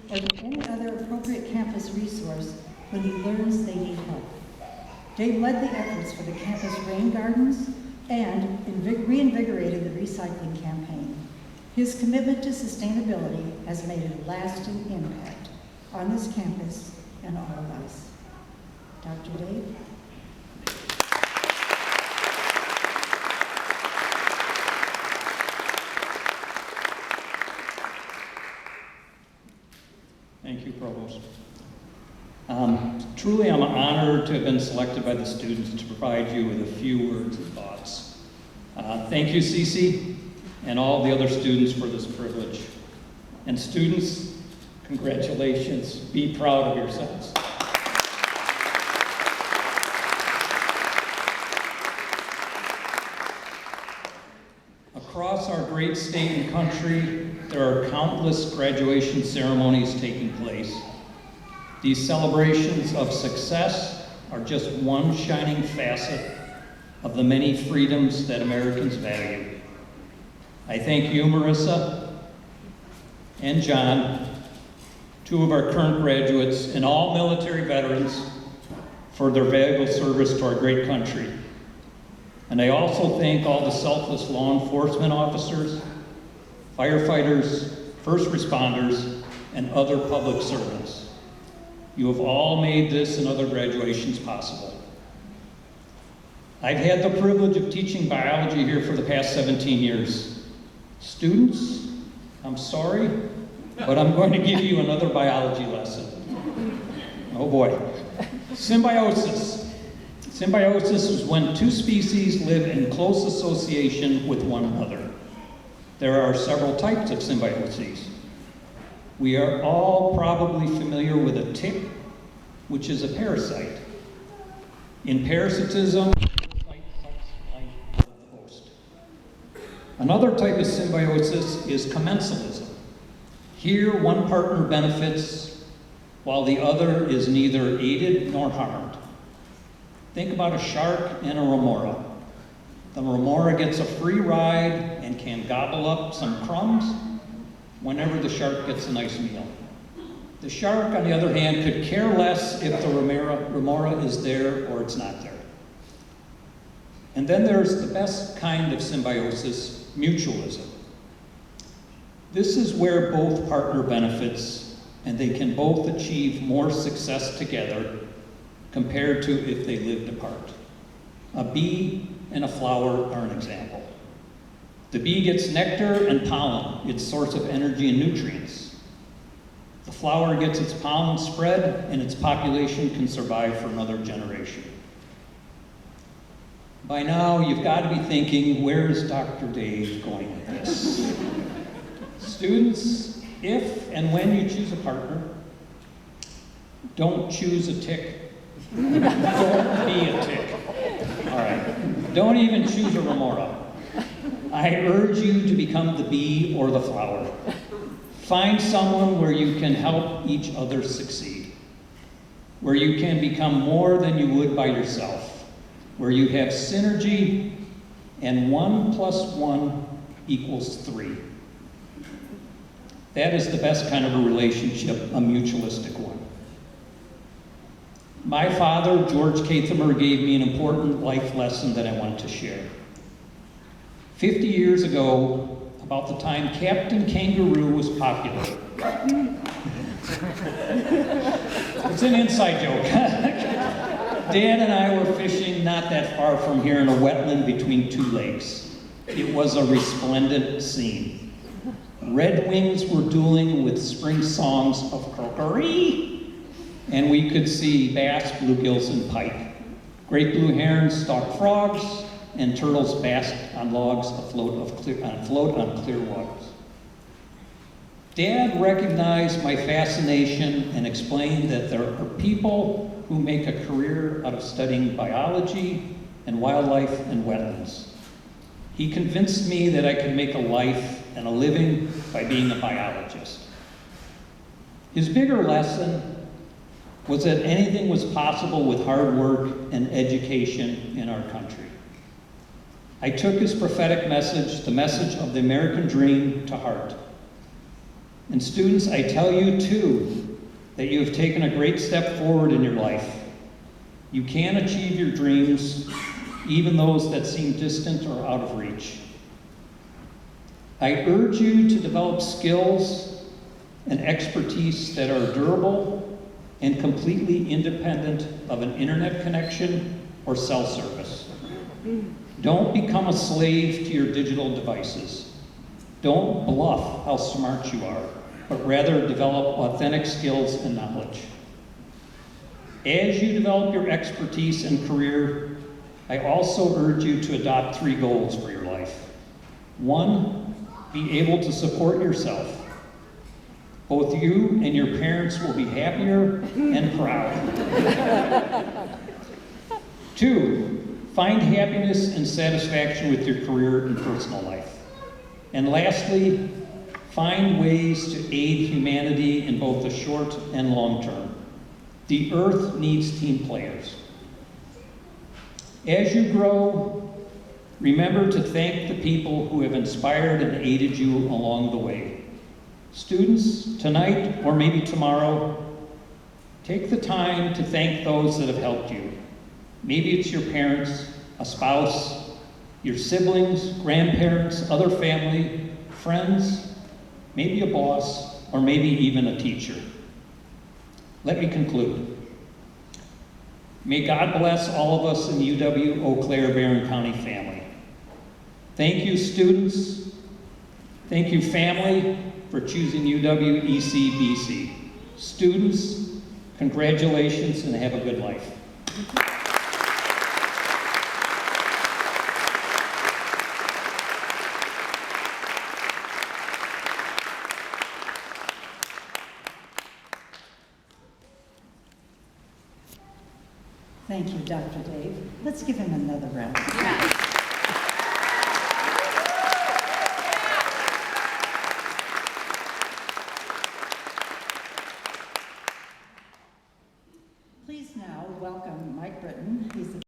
or any other appropriate campus resource when he learns they need help. Dave led the efforts for the campus rain gardens and reinvigorated the recycling campaign. His commitment to sustainability has made a lasting impact on this campus and all of us. Dr. Dave? Thank you, Provost. Truly, I'm honored to have been selected by the students to provide you with a few words and thoughts. Thank you, Cece, and all the other students for this privilege. And students, congratulations. Be proud of yourselves. Across our great state and country, there are countless graduation ceremonies taking place. These celebrations of success are just one shining facet of the many freedoms that Americans value. I thank you, Marissa, and John, two of our current graduates, and all military veterans for their valuable service to our great country. And I also thank all the selfless law enforcement officers, firefighters, first responders, and other public servants. You have all made this and other graduations possible. I've had the privilege of teaching biology here for the past 17 years. Students, I'm sorry, but I'm going to give you another biology lesson. Oh boy. Symbiosis. Symbiosis is when two species live in close association with one another. There are several types of symbioses. We are all probably familiar with a tick, which is a parasite. In parasitism, the parasite sucks life out of the host. Another type of symbiosis is commensalism. Here, one partner benefits while the other is neither aided nor harmed. Think about a shark and a remora. The remora gets a free ride and can gobble up some crumbs whenever the shark gets a nice meal. The shark, on the other hand, could care less if the remora is there or it's not there. And then there's the best kind of symbiosis, mutualism. This is where both partner benefits and they can both achieve more success together compared to if they lived apart. A bee and a flower are an example. The bee gets nectar and pollen, its source of energy and nutrients. The flower gets its pollen spread, and its population can survive for another generation. By now, you've got to be thinking, where's Dr. Dave going with this? Students, if and when you choose a partner, don't choose a tick. Don't be a tick. All right. Don't even choose a remora. I urge you to become the bee or the flower. Find someone where you can help each other succeed, where you can become more than you would by yourself, where you have synergy and 1 + 1 = 3. That is the best kind of a relationship, a mutualistic one. My father, George Caithamer, gave me an important life lesson that I want to share. 50 years ago, about the time Captain Kangaroo was popular. It's an inside joke. Dad and I were fishing not that far from here in a wetland between two lakes. It was a resplendent scene. Red wings were dueling with spring songs of crockery, and we could see bass, bluegills, and pike. Great blue herons stalked frogs, and turtles basked on logs afloat on clear waters. Dad recognized my fascination and explained that there are people who make a career out of studying biology and wildlife and wetlands. He convinced me that I could make a life and a living by being a biologist. His bigger lesson was that anything was possible with hard work and education in our country. I took his prophetic message, the message of the American dream, to heart. And students, I tell you too, that you have taken a great step forward in your life. You can achieve your dreams, even those that seem distant or out of reach. I urge you to develop skills and expertise that are durable and completely independent of an internet connection or cell service. Don't become a slave to your digital devices. Don't bluff how smart you are, but rather develop authentic skills and knowledge. As you develop your expertise and career, I also urge you to adopt 3 goals for your life. 1, be able to support yourself. Both you and your parents will be happier and proud. 2, find happiness and satisfaction with your career and personal life. And lastly, find ways to aid humanity in both the short and long term. The earth needs team players. As you grow, remember to thank the people who have inspired and aided you along the way. Students, tonight or maybe tomorrow, take the time to thank those that have helped you. Maybe it's your parents, a spouse, your siblings, grandparents, other family, friends, maybe a boss, or maybe even a teacher. Let me conclude. May God bless all of us in UW Claire-Barron County family. Thank you, students. Thank you, family, for choosing UWECBC. Students, congratulations and have a good life. Thank you, Dr. Dave. Let's give him another round. Please now welcome Mike Britton. He's the